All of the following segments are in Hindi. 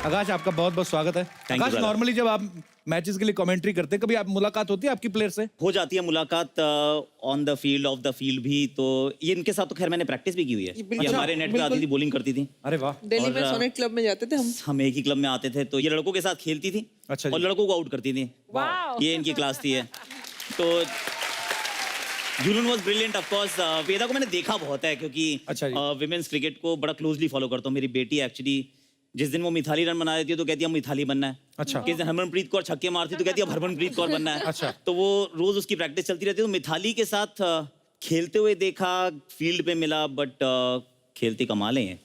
आकाश आपका बहुत बहुत स्वागत है। आकाश, नॉर्मली जब आप मैचेस के लिए कमेंट्री करते हैं, कभी आप मुलाकात होती है आपकी प्लेयर से? हो जाती है मुलाकात on the field, of the field भी। तो ये इनके साथ तो खैर मैंने प्रैक्टिस भी की हुई है। ये हमारे नेट पे आती थी, बॉलिंग करती थी। अरे वाह। दिल्ली में सोनेट क्लब में जाते थे हम एक ही क्लब में आते थे। तो ये लड़कों के साथ खेलती थी। अच्छा जी। और लड़कों को आउट करती थी। ये इनकी क्लास थी। तो जुनून वाज ब्रिलियंट ऑफ कोर्स। वेदा को मैंने देखा बहुत है क्योंकि विमेंस क्रिकेट को बड़ा क्लोजली फॉलो करता हूँ। मेरी बेटी एक्चुअली जिस दिन वो मिथाली रन बना देती है तो कहती है मिथाली बनना है। अच्छा। किस दिन हरमनप्रीत कौर छक्के मारती है तो कहती है हरमनप्रीत कौर बनना है। अच्छा। तो वो रोज उसकी प्रैक्टिस चलती रहती है। तो मिथाली के साथ खेलते हुए देखा, फील्ड पे मिला, बट खेलती कमाल हैं।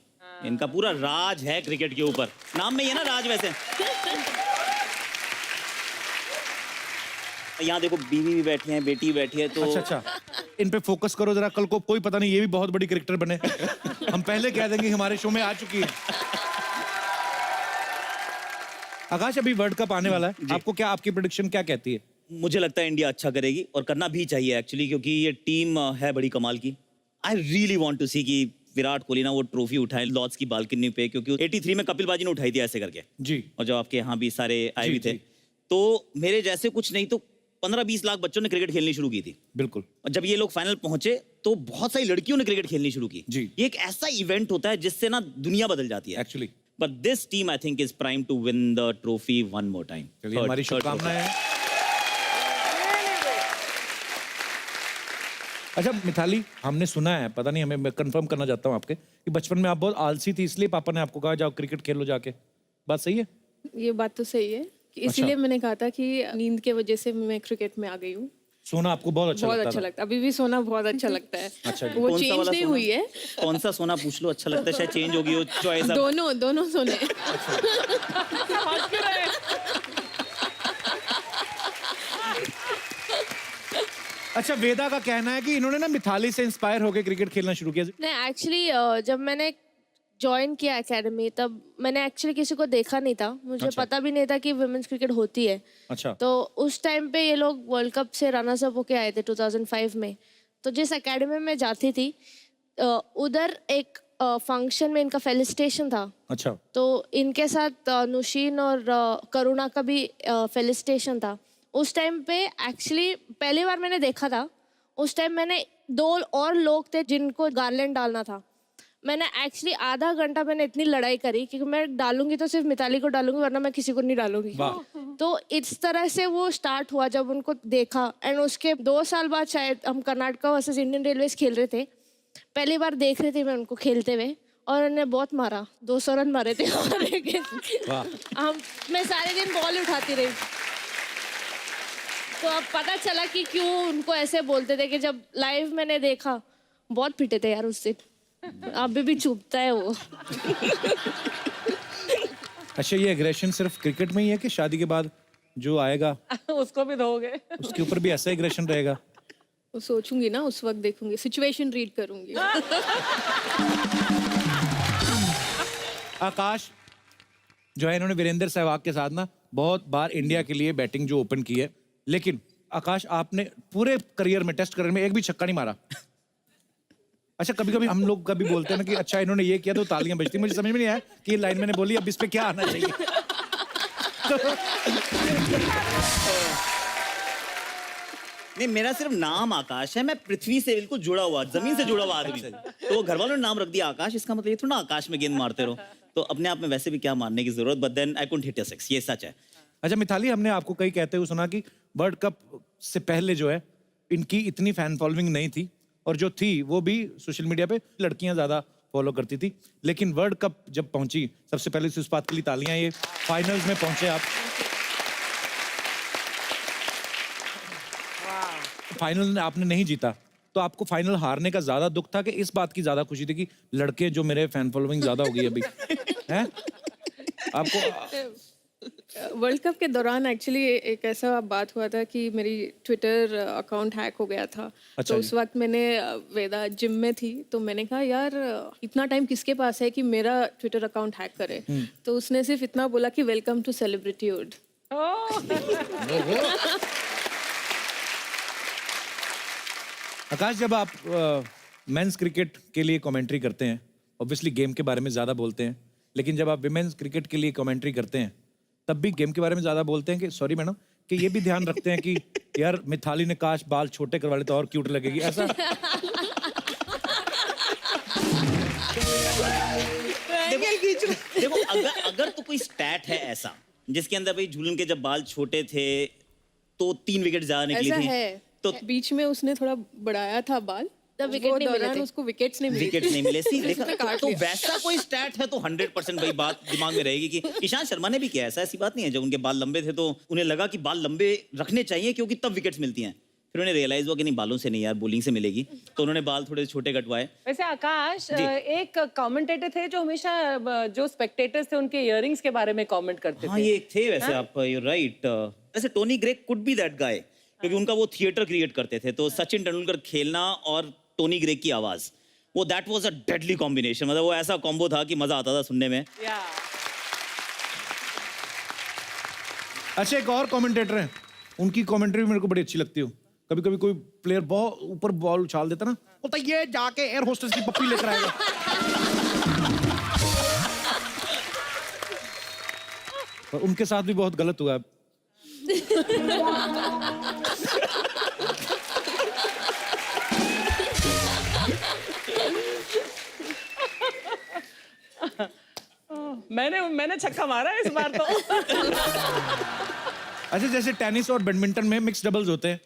इनका पूरा राज है क्रिकेट के ऊपर। नाम में ही है ना राज। वैसे यहाँ देखो बीवी भी बैठी है, बेटी भी बैठी है। तो अच्छा, इन पे फोकस करो जरा। कल को कोई पता नहीं ये भी बहुत बड़ी क्रिकेटर बने। हम पहले कह देंगे हमारे शो में आ चुकी है। आकाश, अभी वर्ल्ड कप आने वाला है, आपको क्या, आपकी प्रेडिक्शन क्या कहती है? मुझे लगता है इंडिया अच्छा करेगी और करना भी चाहिए एक्चुअली, क्योंकि ये टीम है बड़ी कमाल की। आई रियली वांट टू सी कि विराट कोहली ना वो ट्रॉफी उठाए लॉर्ड्स की बालकनी पे, क्योंकि 83 में कपिल बाजी ने उठाई थी ऐसे करके जी। और जब आपके यहाँ भी सारे आए भी थे, तो मेरे जैसे कुछ नहीं तो 15-20 लाख बच्चों ने क्रिकेट खेलनी शुरू की थी। बिल्कुल। और जब ये लोग फाइनल पहुंचे तो बहुत सारी लड़कियों ने क्रिकेट खेलनी शुरू की। जी। ये एक ऐसा इवेंट होता है जिससे ना दुनिया बदल जाती है actually. But this team I think is prime to win the trophy one more time. चलिए, हमारी शुभकामनाएं। अच्छा मिताली, हमने सुना है, पता नहीं, हमें, मैं कंफर्म करना चाहता हूँ आपके, कि बचपन में आप बहुत आलसी थी, इसलिए पापा ने आपको कहा जाओ क्रिकेट खेलो जाके। बात सही है? ये बात तो सही है कि इसीलिए मैंने कहा था कि नींद के वजह से मैं क्रिकेट में आ गई हूँ। सोना आपको बहुत अच्छा लगता है? अभी भी सोना बहुत अच्छा लगता है। अच्छा, वो चेंज नहीं हुई है। कौन सा सोना पूछ लो, अच्छा लगता है, शायद चेंज होगी वो चॉइस। दोनों सोने। अच्छा, वेदा का कहना है कि इन्होंने ना मिताली से इंस्पायर होकर क्रिकेट खेलना शुरू किया। नहीं, एक्चुअली जब मैंने ज्वाइन किया एकेडमी तब मैंने एक्चुअली किसी को देखा नहीं था। मुझे पता भी नहीं था कि वुमेन्स क्रिकेट होती है। अच्छा। तो उस टाइम पे ये लोग वर्ल्ड कप से रनर्स अप होके आए थे 2005 में। तो जिस एकेडमी में जाती थी उधर एक फंक्शन में इनका फेलिसिटेशन था। अच्छा। तो इनके साथ नुशीन और करुणा का भी फेलिसिटेशन था। उस टाइम पे एक्चुअली पहली बार मैंने देखा था। उस टाइम मैंने 2 और लोग थे जिनको गार्लैंड डालना था। मैंने एक्चुअली आधा घंटा मैंने इतनी लड़ाई करी क्योंकि मैं डालूंगी तो सिर्फ मिताली को डालूंगी, वरना मैं किसी को नहीं डालूंगी। तो इस तरह से वो स्टार्ट हुआ जब उनको देखा। एंड उसके 2 साल बाद शायद हम कर्नाटका वर्सेस इंडियन रेलवेज खेल रहे थे। पहली बार देख रही थी मैं उनको खेलते हुए और उन्हें बहुत मारा। 200 रन मारे थे मैं सारे दिन बॉल उठाती रही। तो अब पता चला कि क्यों उनको ऐसे बोलते थे, कि जब लाइव मैंने देखा बहुत पिटे थे यार उस दिन। अभी भी चुभता है वो। अच्छा, ये एग्रेशन सिर्फ क्रिकेट में ही है कि शादी के बाद जो आएगा उसको भी दोगे? उसके ऊपर भी ऐसा एग्रेशन रहेगा? वो सोचूंगी ना, उस वक्त देखूंगी, सिचुएशन रीड करूंगी। आकाश जो है, इन्होंने वीरेंद्र सहवाग के साथ ना बहुत बार इंडिया के लिए बैटिंग जो ओपन की है, लेकिन आकाश आपने पूरे करियर में, टेस्ट करियर में एक भी छक्का नहीं मारा। अच्छा, कभी कभी हम लोग कभी बोलते हैं ना कि अच्छा इन्होंने ये किया तो तालियां बजती। मुझे समझ में नहीं आया कि ये लाइन मैंने बोली, अब इस पे क्या आना चाहिए। नहीं, मेरा सिर्फ नाम आकाश है। मैं पृथ्वी से बिल्कुल जुड़ा हुआ, जमीन से जुड़ा हुआ आदमी। तो घर वालों ने नाम रख दिया आकाश, इसका मतलब ये थोड़ा ना आकाश में गेंद मारते रहो। तो अपने आप में वैसे भी क्या मारने की जरूरत, but then I couldn't hit a six, ये सच है। अच्छा मिताली, हमने आपको कई कहते हुए सुना कि वर्ल्ड कप से पहले जो है इनकी इतनी फैन फॉलोइंग नहीं थी, और जो थी वो भी सोशल मीडिया पे लड़कियां ज्यादा फॉलो करती थी। लेकिन वर्ल्ड कप जब पहुंची, सबसे पहले इस बात के लिए तालियां, ये फाइनल्स में पहुंचे आप। फाइनल आपने नहीं जीता, तो आपको फाइनल हारने का ज्यादा दुख था कि इस बात की ज्यादा खुशी थी कि लड़के जो मेरे फैन फॉलोइंग ज्यादा हो गई अभी हैं आपको? वर्ल्ड कप के दौरान एक्चुअली एक ऐसा बात हुआ था कि मेरी ट्विटर अकाउंट हैक हो गया था। अच्छा, तो उस वक्त मैंने, वेदा जिम में थी, तो मैंने कहा यार इतना टाइम किसके पास है कि मेरा ट्विटर अकाउंट हैक करे। तो उसने सिर्फ इतना बोला कि वेलकम टू सेलिब्रिटीहुड। आकाश, जब आप मेंस क्रिकेट के लिए कमेंट्री करते हैं, ऑब्वियसली गेम के बारे में ज्यादा बोलते हैं, लेकिन जब आप विमेंस क्रिकेट के लिए कमेंट्री करते हैं तब भी गेम के बारे में ज्यादा बोलते हैं कि सॉरी मैडम कि ये भी ध्यान रखते हैं कि यार मिथाली ने काश बाल छोटे करवा ले तो और क्यूट लगेगी ऐसा? देखो अगर तो कोई स्टैट है ऐसा जिसके अंदर भाई झूलन के जब बाल छोटे थे तो 3 विकेट ज्यादा निकली ऐसा थी है तो बीच में उसने थोड़ा बढ़ाया था बाल तब विकेट वो नहीं मिले दौरान थे। उसको विकेट्स नहीं मिले विकेट नहीं मिले सी देखा उसने काट तो लिया। वैसा कोई स्टैट है तो 100% भाई बात दिमाग में रहेगी कि ईशांत शर्मा ने भी किया ऐसा ऐसी बात नहीं है जब उनके बाल लंबे थे तो उन्हें लगा कि बाल लंबे रखने चाहिए क्योंकि तब विकेट्स मिलती हैं फिर उन्हें रियलाइज हुआ कि नहीं बालों से नहीं यार बॉलिंग से मिलेगी तो उन्होंने बाल थोड़े छोटे कटवाए वैसे आकाश एक कमेंटेटर थे जो हमेशा जो स्पेक्टेटर्स थे उनके इयररिंग्स के बारे में कमेंट करते हाँ थे ये एक थे वैसे आप यू राइट वैसे Tony Greig could be that guy क्योंकि उनका वो थिएटर क्रिएट करते थे तो सचिन तेंदुलकर खेलना और टोनी ग्रेग की आवाज वो that was a deadly combination मतलब वो ऐसा कॉम्बो था कि मजा आता था सुनने में या अच्छा एक और कमेंटेटर हैं उनकी कमेंट्री भी मेरे को बड़ी अच्छी लगती है कभी कभी कोई प्लेयर बहुत ऊपर बॉल उछाल देता ना बोलता ये जाके एयर होस्टेस की पप्पी लेकर आएगा। और उनके साथ भी बहुत गलत हुआ है। मैंने छक्का मारा है इस बार तो अच्छा जैसे टेनिस और बैडमिंटन में मिक्स डबल्स होते हैं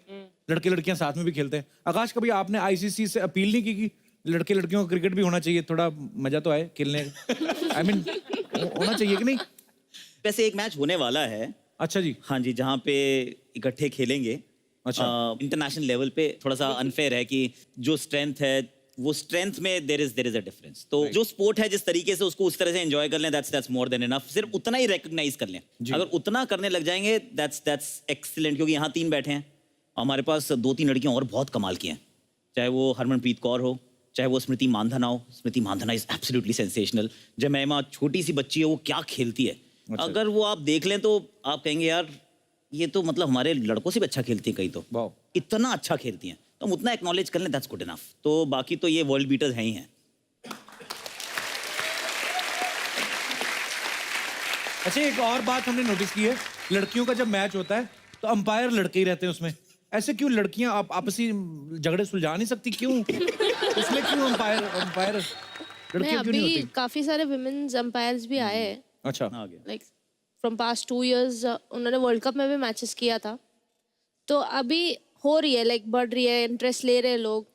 लड़के लड़कियां साथ में भी खेलते हैं। आकाश कभी आपने आईसीसी से अपील नहीं की कि लड़के लड़कियों का क्रिकेट भी होना चाहिए थोड़ा मजा तो आए खेलने आई मीन होना चाहिए कि नहीं? वैसे एक मैच होने वाला है अच्छा जी। हाँ जी जहाँ पे इकट्ठे खेलेंगे अच्छा। इंटरनेशनल लेवल पे थोड़ा सा अनफेयर है कि जो स्ट्रेंथ है वो स्ट्रेंथ में देयर इज अ डिफरेंस तो जो स्पोर्ट है जिस तरीके से उसको उस तरह से एंजॉय कर लें दैट्स मोर देन इनफ सिर्फ उतना ही रिकॉग्नाइज कर लें अगर उतना करने लग जाएंगे दैट्स एक्सीलेंट क्योंकि यहाँ 3 बैठे हैं हमारे पास 2-3 लड़कियां और बहुत कमाल की हैं चाहे वो हरमनप्रीत कौर हो चाहे वो स्मृति मानधना हो स्मृति मानधना इज एब्सोल्युटली सेंसेशनल जमैमा छोटी सी बच्ची है वो क्या खेलती है अगर वो आप देख लें तो आप कहेंगे यार ये तो मतलब हमारे लड़कों से भी अच्छा खेलती है कहीं तो वाह। इतना अच्छा खेलती हैं तो हम उतना एक्नॉलेज कर लें दैट्स गुड इनफ तो बाकी तो ये वर्ल्ड बीटर्स हैं ही हैं। अच्छा एक और बात हमने नोटिस की है लड़कियों का जब मैच होता है तो अंपायर लड़के ही रहते हैं उसमें ऐसे क्यों लड़कियां आप आपसी झगड़े सुलझा नहीं सकती क्यों उसमें क्यों अंपायर अंपायर लड़कियां क्यों नहीं अभी होती? काफी सारे विमेन्स अंपायर्स भी आए हैं अच्छा आ गया लाइक फ्रॉम पास्ट 2 इयर्स उन्होंने वर्ल्ड कप में भी मैचेस किया था तो अभी हो रही है लाइक बढ़ रही है इंटरेस्ट ले रहे हैं लोग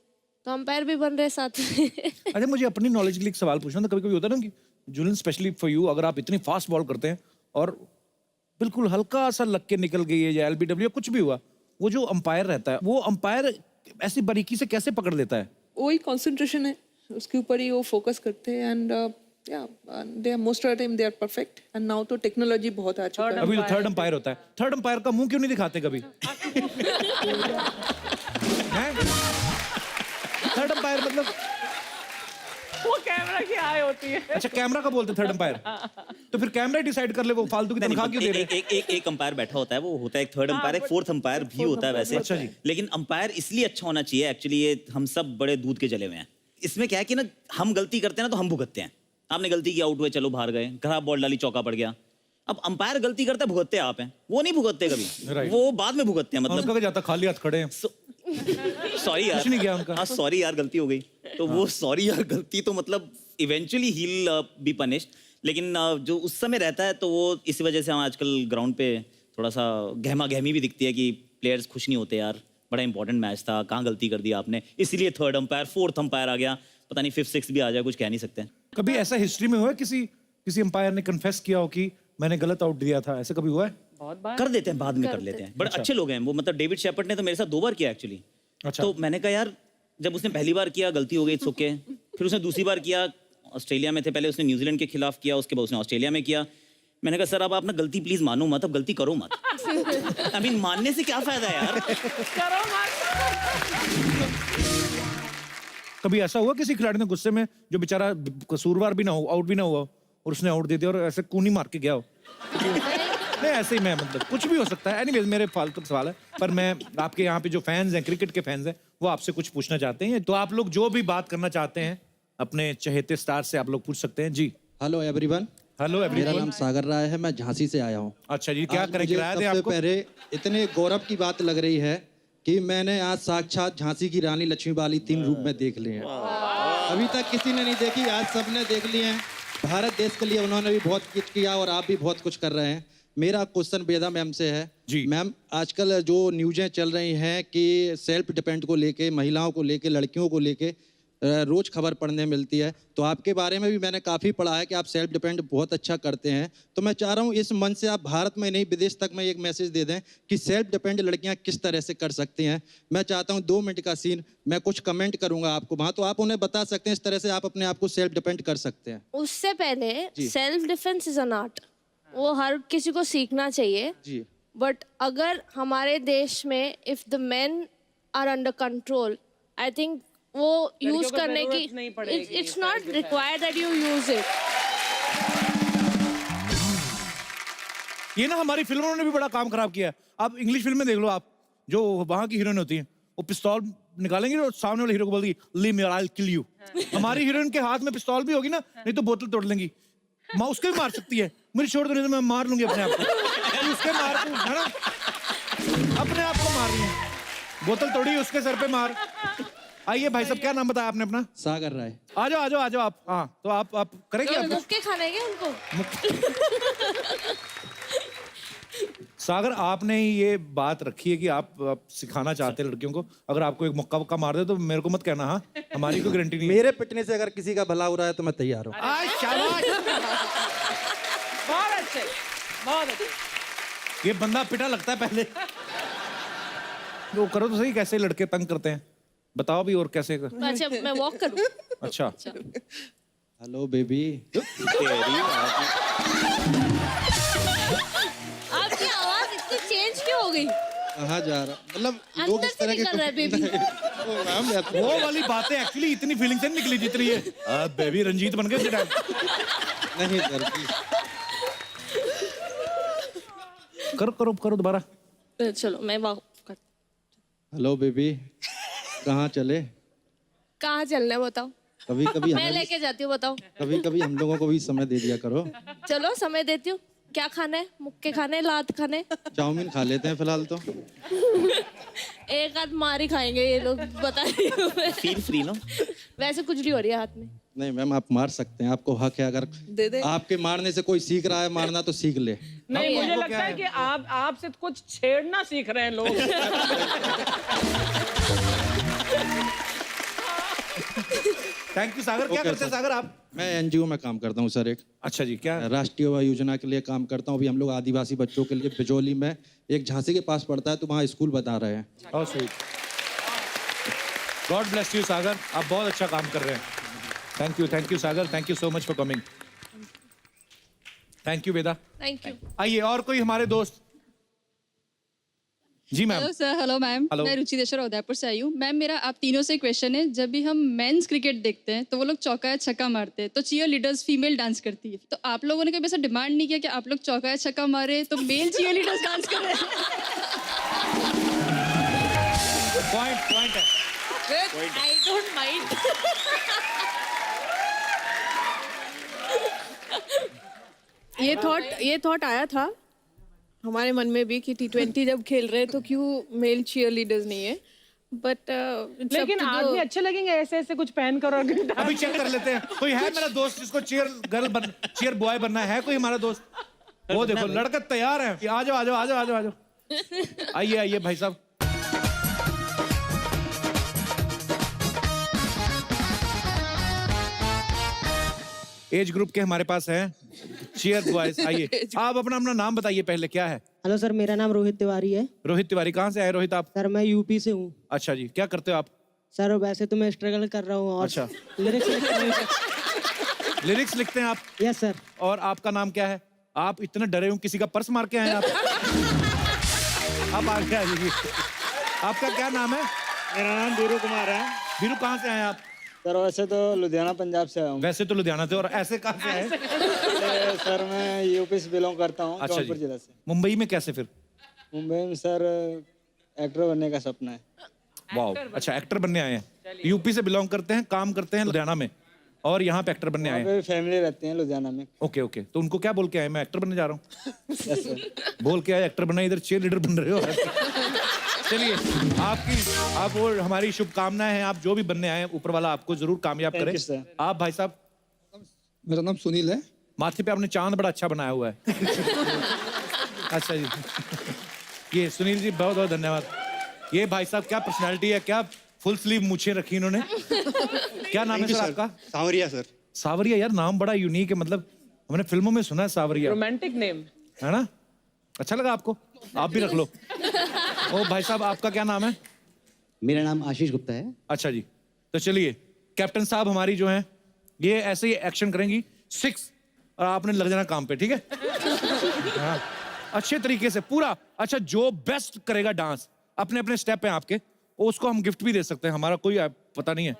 तो अंपायर भी बन रहे हैं साथ में अरे मुझे अपनी नॉलेज के लिए एक सवाल पूछना था कभी कभी होता है ना कि जुलिन स्पेशली फॉर यू अगर आप इतनी फास्ट बॉल करते हैं और बिल्कुल हल्का सा लग के निकल गई है या एलबीडब्ल्यू कुछ भी हुआ वो जो अंपायर रहता है वो अंपायर ऐसी बारीकी से कैसे पकड़ लेता है? वही कंसंट्रेशन है उसके ऊपर ही वो फोकस करते हैं and they are most of the time they are perfect and now तो टेक्नोलॉजी बहुत आ चुका है अभी तो थर्ड अंपायर होता है थर्ड अंपायर का मुंह क्यों नहीं दिखाते कभी? थर्ड अंपायर मतलब वो कैमरा की आय होती है अच्छा कैमरा का बोलते थर्ड अंपायर तो फिर कैमरा डिसाइड कर ले वो फालतू की तनख्वाह क्यों दे रहे हैं? एक अंपायर बैठा होता है वो होता है एक थर्ड अंपायर एक फोर्थ अंपायर भी होता है वैसे अच्छा जी। लेकिन अंपायर इसलिए अच्छा होना चाहिए एक्चुअली ये हम सब बड़े दूध के जले हुए हैं इसमें क्या है कि ना हम गलती करते हैं ना तो हम भुगतते हैं आपने गलती की आउट हुए चलो बाहर गए खराब बॉल डाली चौका पड़ गया अब अंपायर गलती करता है भुगतते आप हैं वो नहीं भुगतते कभी Right. वो बाद में भुगतते हैं उनका मतलब क्या जाता खाली हाथ खड़े हैं सॉरी यार कुछ नहीं किया उनका। हाँ सॉरी यार गलती हो गई तो वो सॉरी यार गलती तो मतलब eventually he will be punished लेकिन जो उस समय रहता है तो वो इसी वजह से हम आजकल ग्राउंड पे थोड़ा सा गहमा गहमी भी दिखती है कि प्लेयर्स खुश नहीं होते यार बड़ा इंपॉर्टेंट मैच था कहाँ गलती कर दी आपने इसीलिए थर्ड अंपायर फोर्थ अंपायर आ गया पता नहीं फिफ्थ सिक्स भी आ जाए कुछ कह नहीं सकते कभी ऐसा हिस्ट्री में हुआ है किसी अंपायर ने कन्फेस किया हो कि मैंने गलत आउट दिया था ऐसा कभी हुआ है? बहुत बार कर देते हैं बाद में कर लेते हैं बड़े अच्छे लोग हैं वो मतलब डेविड शेपर्ड ने तो मेरे साथ 2 बार किया एक्चुअली अच्छा। तो मैंने कहा यार जब उसने पहली बार किया गलती हो गई इट्स ओके फिर उसने दूसरी बार किया ऑस्ट्रेलिया में थे पहले उसने न्यूजीलैंड के खिलाफ किया उसके बाद उसने ऑस्ट्रेलिया में किया मैंने कहा सर अब आप ना गलती प्लीज मानो मत अब गलती करो मत आई मीन मानने से क्या फायदा है यार करो मत कभी ऐसा हुआ किसी खिलाड़ी ने गुस्से में जो बेचारा कसूरवार भी ना हो आउट भी ना हुआ और उसने आउट दे दिया और ऐसे कूनी मार के गया हो? नहीं ऐसे ही मैं मतलब कुछ भी हो सकता है एनीवेज मेरे फालतू सवाल है पर मैं आपके यहाँ पे जो फैंस हैं क्रिकेट के फैंस हैं वो आपसे कुछ पूछना चाहते हैं तो आप लोग जो भी बात करना चाहते हैं अपने चहेते स्टार से आप लोग पूछ सकते हैं जी। हेलो एवरीवन हेलो मेरा एवरीवन। नाम सागर राय है, मैं झांसी से आया हूँ। अच्छा जी, क्या आज करें, मुझे किराया दें सबसे आपको? पहले इतने गौरव की बात लग रही है कि मैंने आज साक्षात झांसी की रानी लक्ष्मीबाई 3 रूप में देख ली हैं। अभी तक किसी ने नहीं देखी, आज सबने देख ली हैं। भारत देश के लिए उन्होंने भी बहुत कुछ किया और आप भी बहुत कुछ कर रहे हैं। मेरा क्वेश्चन वेदा मैम से है। जी। मैम, आजकल जो न्यूज़ें चल रही हैं कि सेल्फ डिपेंड को लेके, महिलाओं को लेके, लड़कियों को लेके रोज खबर पढ़ने मिलती है, तो आपके बारे में भी मैंने काफ़ी पढ़ा है कि आप सेल्फ डिपेंड बहुत अच्छा करते हैं। तो मैं चाह रहा हूँ इस मंच से आप भारत में नहीं, विदेश तक में एक मैसेज दे दें कि सेल्फ डिपेंड लड़कियाँ किस तरह से कर सकती हैं। मैं चाहता हूँ 2 मिनट का सीन, मैं कुछ कमेंट करूँगा आपको वहाँ, तो आप उन्हें बता सकते हैं इस तरह से आप अपने आप को सेल्फ डिपेंड कर सकते हैं। उससे पहले self defence is an art, वो हर किसी को सीखना चाहिए। जी। बट अगर हमारे देश में if the men are under control, I think वो यूज को करने जरूरत की नहीं पड़ेगी it's not required that you use it. ये ना हमारी फिल्मों ने भी बड़ा काम खराब किया है। आप इंग्लिश फिल्म में देख लो, आप जो वहाँ की हीरोइन होती हैं, वो पिस्तौल निकालेंगे और सामने वाले हीरो को बोलेगी ली मी आई विल किल यू। हमारी हीरोइन के हाथ में पिस्तौल भी होगी ना, नहीं तो बोतल तोड़ लेंगी। माँ उसको भी मार सकती है, मुझे छोड़ दो नहीं तो मैं मार लूंगी अपने आप को। उसके मार को है ना, अपने आप को मार रही है, बोतल तोड़ी उसके सर पे मार। आइए भाई साहब, क्या नाम बताया आपने अपना? सागर राय। आ जाओ आ जाओ आ जाओ आप। हाँ, तो आप करेंगे आप कुछ? मुक्के खाने के उनको। सागर, आपने ही ये बात रखी है कि आप सिखाना चाहते हैं लड़कियों को। अगर आपको एक मुक्का वक्का मार दे तो मेरे को मत कहना। हाँ, हमारी कोई गारंटी नहीं है। मेरे पिटने से अगर किसी का भला हो रहा है तो मैं तैयार हूँ। आय, शाबाश। बहुत अच्छे, बहुत अच्छे। ये बंदा पिटा लगता है पहले। वो करो तो सही, कैसे लड़के तंग करते हैं बताओ भी, और कैसे अच्छा मैं वॉक करूं? अच्छा। Hello baby. आपकी आवाज इतनी चेंज क्यों हो गई? कहाँ जा रहा, मतलब लोग अंदर इस से तरह के निकल रहा है बेबी। ओ मैम, मैं वो वाली बातें एक्चुअली इतनी फीलिंग से नहीं निकली जितनी ये बेबी रंजीत बन गए टाइम। नहीं करती। करो करो करो दोबारा। चलो मैं वॉक कर। हेलो बेबी, कहाँ चले? कहाँ चलना है बताओ, कभी कभी मैं हमें, लेके जाती हूँ। बताओ, कभी कभी हम लोगों को भी समय दे दिया करो। चलो समय देती हूँ। क्या खाना है? मुक्के खाने, लात खाने? चाउमीन खा लेते हैं फिलहाल तो। एक आध मार ही खाएंगे ये लोग, बता रही हूँ मैं। Feel free no. वैसे कुछ नहीं हो रही है हाथ में। नहीं मैम, आप मार सकते हैं, आपको हक है। अगर दे दे। आपके मारने से कोई सीख रहा है मारना तो सीख ले। नहीं, मुझे लगता है कि आपसे कुछ छेड़ना सीख रहे हैं लोग। थैंक यू सागर। क्या Okay, करते हैं sir. सागर आप? मैं एनजीओ में काम करता हूँ सर, एक अच्छा जी, क्या? राष्ट्रीय युवा योजना के लिए काम करता हूँ। अभी हम लोग आदिवासी बच्चों के लिए बिजौली में, एक झांसी के पास पड़ता है, तो वहाँ स्कूल बता रहे हैं। Oh, sweet. God bless you, सागर। आप बहुत अच्छा काम कर रहे हैं। Thank you Sagar, thank you so much for coming. Thank you Veda. Thank you. आइए, और कोई हमारे दोस्त? जी ma'am. Hello sir. Hello ma'am. Hello. मैं रुचि देशर उदयपुर से आई हूँ। मैम, मेरा आप तीनों से क्वेश्चन है, जब भी हम मेंस क्रिकेट देखते हैं तो वो लोग चौका या छक्का मारते हैं, तो चीयर लीडर्स फीमेल डांस करती है, तो आप लोगों ने कभी ऐसा डिमांड नहीं किया कि आप लोग चौका या छक्का मारे तो मेल चीयर लीडर्स डांस करें? पॉइंट है। I don't mind. ये थॉट आया था हमारे मन में भी कि T20 जब खेल रहे हैं तो क्यों मेल चीयर लीडर्स नहीं है, बट लेकिन आज भी अच्छे लगेंगे ऐसे ऐसे कुछ पहन कर। और अभी चेक कर लेते हैं। कोई है मेरा दोस्त जिसको चीयर बॉय बनना है? कोई हमारा दोस्त? वो देखो लड़का तैयार है। आ जाओ आ जाओ आ जाओ आ जाओ आ जाओ। आइए आइए भाई साहब। एज ग्रुप के हमारे पास हैं चीयर बॉयज। आइए, आप अपना नाम बताइए पहले, क्या है? हेलो सर, मेरा नाम रोहित तिवारी है। रोहित तिवारी, कहाँ से आए रोहित आप? सर मैं यूपी से हूँ। अच्छा जी, क्या करते हो आप? सर वैसे तो मैं स्ट्रगल कर रहा हूँ और अच्छा। लिरिक्स लिखता हूँ। लिरिक्स लिखते हैं आप? Yes sir. और आपका नाम क्या है? आप इतने डरे हो, किसी का पर्स मार के आए आप? आप आगे आ जाइए। आपका क्या नाम है? मेरा नाम बीरू कुमार है। बीरू, कहाँ से आए आप? सर वैसे तो लुधियाना पंजाब से आया हूँ। वैसे तो लुधियाना से, और ऐसे कहाँ से आए? सर मैं यूपी से बिलोंग करता हूँ, अच्छा जौनपुर जी। जिला से। मुंबई में कैसे फिर? मुंबई में सर एक्टर बनने का सपना है। वाह, अच्छा एक्टर बनने आए हैं। यूपी से बिलोंग करते हैं, काम करते हैं लुधियाना में। और यहाँ पे एक्टर बनने आए हैं? फैमिली रहते हैं लुधियाना में। ओके ओके, तो उनको क्या बोल के आए, मैं एक्टर बनने जा रहा हूँ? Yes sir. बोल के आए एक्टर बनना, इधर चीयर लीडर बन रहे हो। चलिए, आप वो हमारी शुभकामनाएं हैं, आप जो भी बनने आए हैं ऊपर वाला आपको जरूर कामयाब Thank करे। you, sir. आप भाई साहब? मेरा नाम सुनील है। माथे पे आपने चांद बड़ा अच्छा बनाया हुआ है। अच्छा जी, ये सुनील जी बहुत बहुत धन्यवाद। ये भाई साहब क्या पर्सनालिटी है, क्या फुल स्लीव मूछें रखी इन्होंने। क्या नाम है सर आपका? सांवरिया सर। सावरिया, यार नाम बड़ा यूनिक है, मतलब हमने फिल्मों में सुना है सावरिया, रोमांटिक नेम है ना? अच्छा लगा आपको, आप भी रख लो। ओ भाई साहब, आपका क्या नाम है? मेरा नाम आशीष गुप्ता है। अच्छा जी, तो चलिए कैप्टन साहब हमारी जो हैं ये ऐसे ही एक्शन करेंगी 6 और आपने लग जाना काम पे, ठीक है? हाँ, अच्छे तरीके से पूरा। अच्छा, जो बेस्ट करेगा डांस, अपने अपने स्टेप हैं आपके, उसको हम गिफ्ट भी दे सकते हैं, हमारा कोई पता नहीं है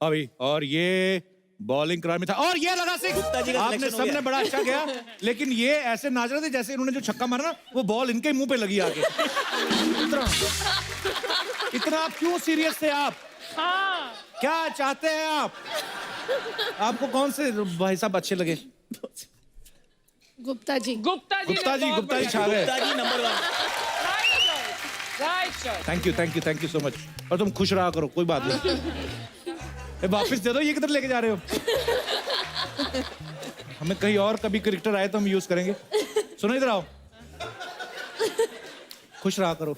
अभी। और ये बॉलिंग करार में था, और ये लगा सिक्स। आपने सबने बड़ा अच्छा किया, लेकिन ये ऐसे नाच रहे थे जैसे इन्होंने जो छक्का मारा ना वो बॉल इनके मुंह पे लगी आके। इतना आप क्यों सीरियस थे आप? क्या चाहते हैं आप? आपको कौन से भाई साहब अच्छे लगे? गुप्ता जी। गुप्ता जी गुप्ता जी छा गए। Gupta ji number 1। Thank you so much. और तुम खुश रहा करो, कोई बात नहीं। वापस दे दो, ये किधर लेके जा रहे हो? हमें कहीं और कभी क्रिकेटर आए तो हम यूज करेंगे। सुनो इधर आओ, खुश रहा करो।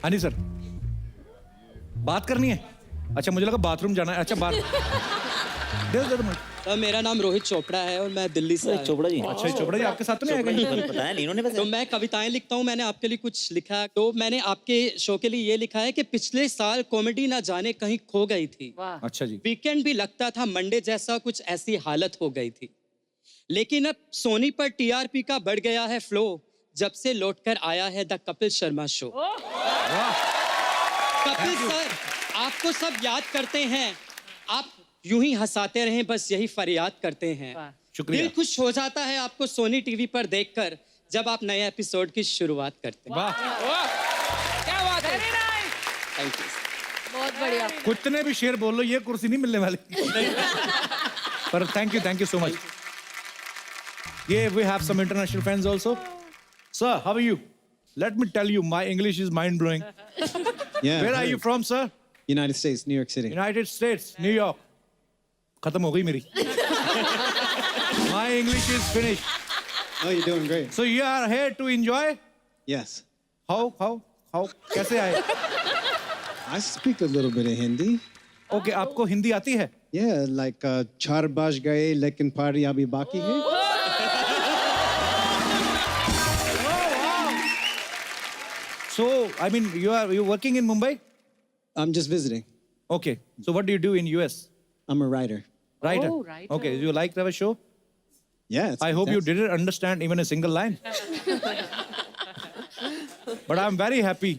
हाँ जी सर, बात करनी है? अच्छा, मुझे लगा बाथरूम जाना है। अच्छा, बात तो मेरा नाम रोहित चोपड़ा है और मैं दिल्ली से चोपड़ा जी। अच्छा, चोपड़ा जी आपके साथ तो नहीं आएगा? बताया नहीं इन्होंने। तो मैं कविताएं लिखता हूँ, मैंने आपके लिए कुछ लिखा है। तो मैंने आपके शो के लिए ये लिखा है कि पिछले साल कॉमेडी ना जाने कहीं खो गई थी। अच्छा जी। वीकेंड भी लगता था मंडे जैसा, कुछ ऐसी हालत हो गई थी। लेकिन अब सोनी पर टीआरपी का बढ़ गया है फ्लो, जब से लौटकर आया है the Kapil Sharma show. Kapil sir, आपको सब याद करते हैं, आप यूं ही हंसाते रहें, बस यही फरियाद करते हैं। शुक्रिया। दिल खुश हो जाता है आपको सोनी टीवी पर देखकर, जब आप नए एपिसोड की शुरुआत करते हैं। वाह, क्या बात है। Thank you. बहुत बढ़िया। कितने भी शेर बोल लो, ये कुर्सी नहीं मिलने वाली। पर थैंक यू सो मच। ये we have some international fans also. Sir, how are you? Let me tell you, my English is mind blowing. Yeah. Where are you from, sir? United States, New York City. United States, New York. खत्म हो गई मेरी। My English is finished. Oh, you're doing great. So you are here to enjoy? Yes. How? कैसे आए? I speak a little bit of Hindi. Okay, आपको हिंदी आती है? Yeah, like चार बाज गए लेकिन पारी अभी बाकी है। So, I mean, you're working in Mumbai? I'm just visiting. Okay. So what do you do in US? I'm a writer. Writer. Oh, writer. Okay. Do you like to have a show? Yeah. It's I hope you fantastic. didn't understand even a single line. But I'm very happy.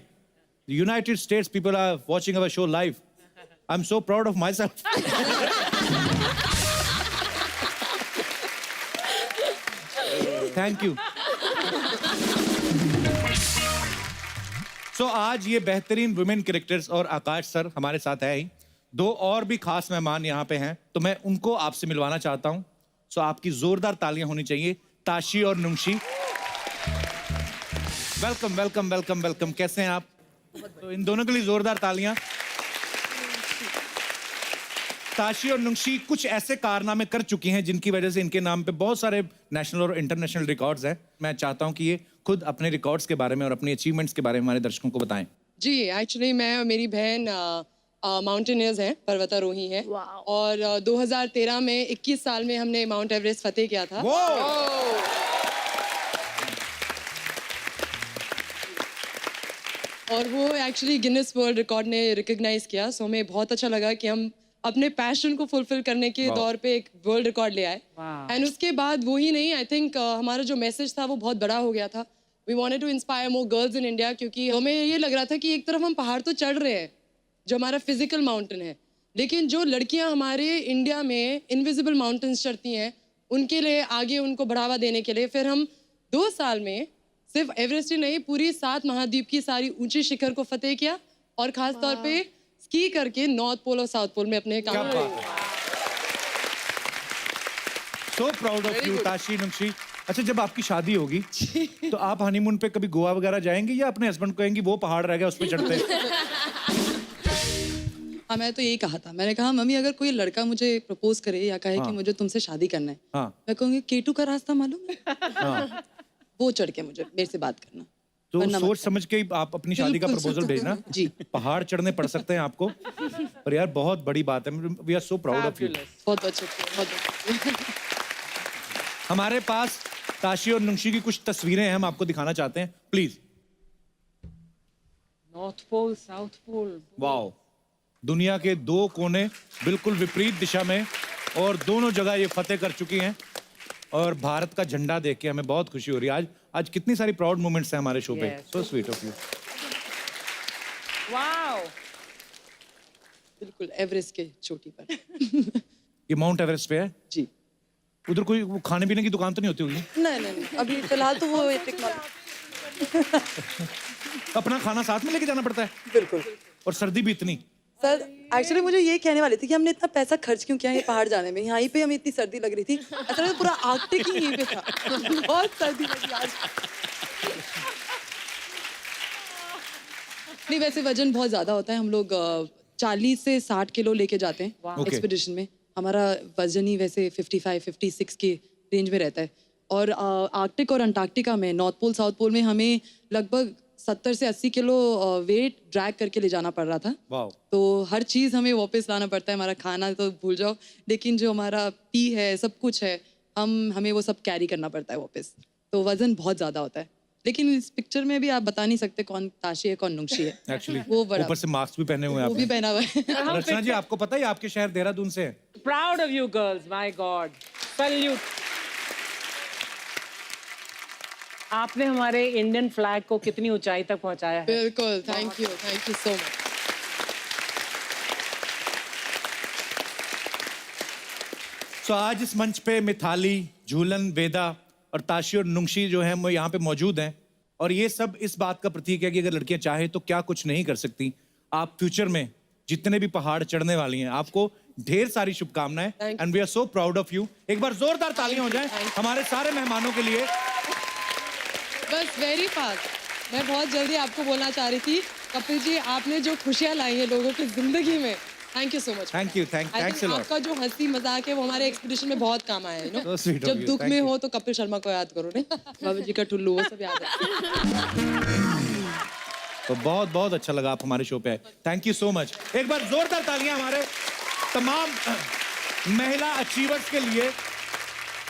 The United States people are watching our show live. I'm so proud of myself. Thank you. So आज ये बेहतरीन वुमेन क्रिकेटर्स और आकाश सर हमारे साथ है ही। 2 और भी खास मेहमान यहाँ पे हैं, तो मैं उनको आपसे मिलवाना चाहता हूँ। सो आपकी जोरदार तालियां होनी चाहिए, ताशी और Nunshi. Welcome welcome welcome welcome. कैसे हैं आप? तो इन दोनों के लिए जोरदार तालियां। ताशी और नुंशी कुछ ऐसे कारनामे कर चुकी हैं जिनकी वजह से इनके नाम पे बहुत सारे नेशनल और इंटरनेशनल रिकॉर्ड्स हैं। मैं चाहता हूं कि ये खुद अपने रिकॉर्ड्स के बारे में और अपनी अचीवमेंट्स के बारे में हमारे दर्शकों को बताएं। जी, एक्चुअली मैं और मेरी बहन माउंटेनियर्स हैं, पर्वतारोही हैं। और 2013 में 21 साल में हमने माउंट एवरेस्ट फतेह किया था। और वो एक्चुअली गिनेस वर्ल्ड रिकॉर्ड ने रिकॉग्नाइज किया। सो हमें बहुत अच्छा लगा कि हम अपने पैशन को फुलफिल करने के दौर पे एक वर्ल्ड रिकॉर्ड ले आए। एंड उसके बाद वो ही नहीं, आई थिंक हमारा जो मैसेज था वो बहुत बड़ा हो गया था। We wanted to inspire more girls in India, क्योंकि हमें ये लग रहा था कि एक तरफ हम पहाड़ तो चढ़ रहे हैं जो हमारा फिजिकल माउंटेन है, लेकिन जो लड़कियां हमारे इंडिया में इनविजिबल माउंटेन्स चढ़ती हैं, उनके लिए आगे उनको बढ़ावा देने के लिए फिर हम 2 साल में सिर्फ एवरेस्ट ही नहीं, पूरी 7 महाद्वीप की सारी ऊंची शिखर को फतेह किया और खास तौर पे स्की करके नॉर्थ पोल और साउथ पोल में अपने क्या काम बात है। So proud of you Tashi Nunshi. अच्छा, जब आपकी शादी होगी तो आप हनीमून पे कभी गोवा वगैरह जाएंगे या अपने हस्बैंड को कहेंगे वो पहाड़ रह गया उस पे चढ़ते हैं? हाँ, मैं तो यही कहा था। मैंने कहा मम्मी अगर कोई लड़का मुझे प्रपोज करे या कहे कि मुझे तुमसे शादी करना है, हाँ मैं कहूँगी K2 का रास्ता मालूम है? हाँ। वो चढ़ के मुझे मेरे से बात करना। तो वरना सोच मत समझ के ही आप अपनी शादी का बिल्कुल प्रपोजल भेजना। जी। पहाड़ चढ़ने पड़ सकते हैं आपको, पर यार बहुत बड़ी बात है। We are so proud of you. बहुत अच्छे, बहुत अच्छे। हमारे पास ताशी और नुंशी की कुछ तस्वीरें हैं, हम आपको दिखाना चाहते हैं, please. North pole, south pole. Wow, दुनिया के 2 कोने बिल्कुल विपरीत दिशा में, और दोनों जगह ये फतेह कर चुकी हैं। और भारत का झंडा देख के हमें बहुत खुशी हो रही है। आज कितनी सारी प्राउड मोमेंट्स हैं हमारे शो पे। So sweet of you. Wow, बिल्कुल एवरेस्ट के चोटी पर। ये माउंट एवरेस्ट पे है जी। उधर कोई वो खाने पीने की दुकान तो नहीं होती होगी? नहीं, अभी फिलहाल तो वो अपना खाना साथ में लेके जाना पड़ता है? बिल्कुल। और सर्दी भी इतनी। सर एक्चुअली मुझे ये कहने वाली थी कि हमने इतना पैसा खर्च क्यों किया ये पहाड़ जाने में, यहाँ पे हमें इतनी सर्दी लग रही थी। असल में पूरा आर्कटिक ही यहीं पे था। बहुत सर्दी लगी आज। नहीं, वैसे वजन बहुत ज्यादा होता है। हम लोग 40 से 60 किलो लेके जाते हैं एक्सपीडिशन में। हमारा वजन ही वैसे 55-56 के रेंज में रहता है। और आर्कटिक और अंटार्कटिका में, नॉर्थ पोल साउथ पोल में हमें लगभग 70 से 80 किलो वेट ड्रैग करके ले जाना पड़ रहा था। वाओ। तो हर चीज़ हमें वापस लाना पड़ता है। हमारा खाना तो भूल जाओ, लेकिन जो हमारा पी है, सब कुछ है, हमें वो सब कैरी करना पड़ता है वापस। तो वजन बहुत ज़्यादा होता है। लेकिन इस पिक्चर में भी आप बता नहीं सकते कौन ताशी है कौन नुंशी है। एक्चुअली वो बड़ा, ऊपर से मास्क भी पहने हुए हैं वो भी आपने। पहना हुआ है। रचना जी, आपको पता है आपके शहर देहरादून से है? Proud of you girls, my God, salute. आपने हमारे इंडियन फ्लैग को कितनी ऊंचाई तक पहुंचाया है। बिल्कुल, थैंक यू सो मच। तो आज इस मंच पे मिथाली, झूलन, वेदा और ताशी और नुंशी जो हैं वो यहाँ पे मौजूद हैं, और ये सब इस बात का प्रतीक है कि अगर लड़कियां चाहे तो क्या कुछ नहीं कर सकती। आप फ्यूचर में जितने भी पहाड़ चढ़ने वाली हैं, आपको ढेर सारी शुभकामनाएं, and we are so proud of you. एक बार जोरदार तालियां हो जाएं हमारे सारे मेहमानों के लिए। बस वेरी फास्ट, मैं बहुत जल्दी आपको बोलना चाह रही थी, कपिल जी आपने जो खुशियाँ लाई हैं लोगों की जिंदगी में, thank you so much. Thank you, thanks a lot. आपका जो हंसी मजाक है वो हमारे एक्सपीडिशन में बहुत काम आया है, So sweet of जब you, दुख thank में you. हो तो कपिल शर्मा को याद करो, नहीं बाबा जी का टुल्लू, वो सब याद है। तो बहुत बहुत अच्छा लगा आप हमारे शो पे आए, थैंक यू सो मच। एक बार जोरदार तालियां हमारे तमाम महिला अचीवर्स के लिए।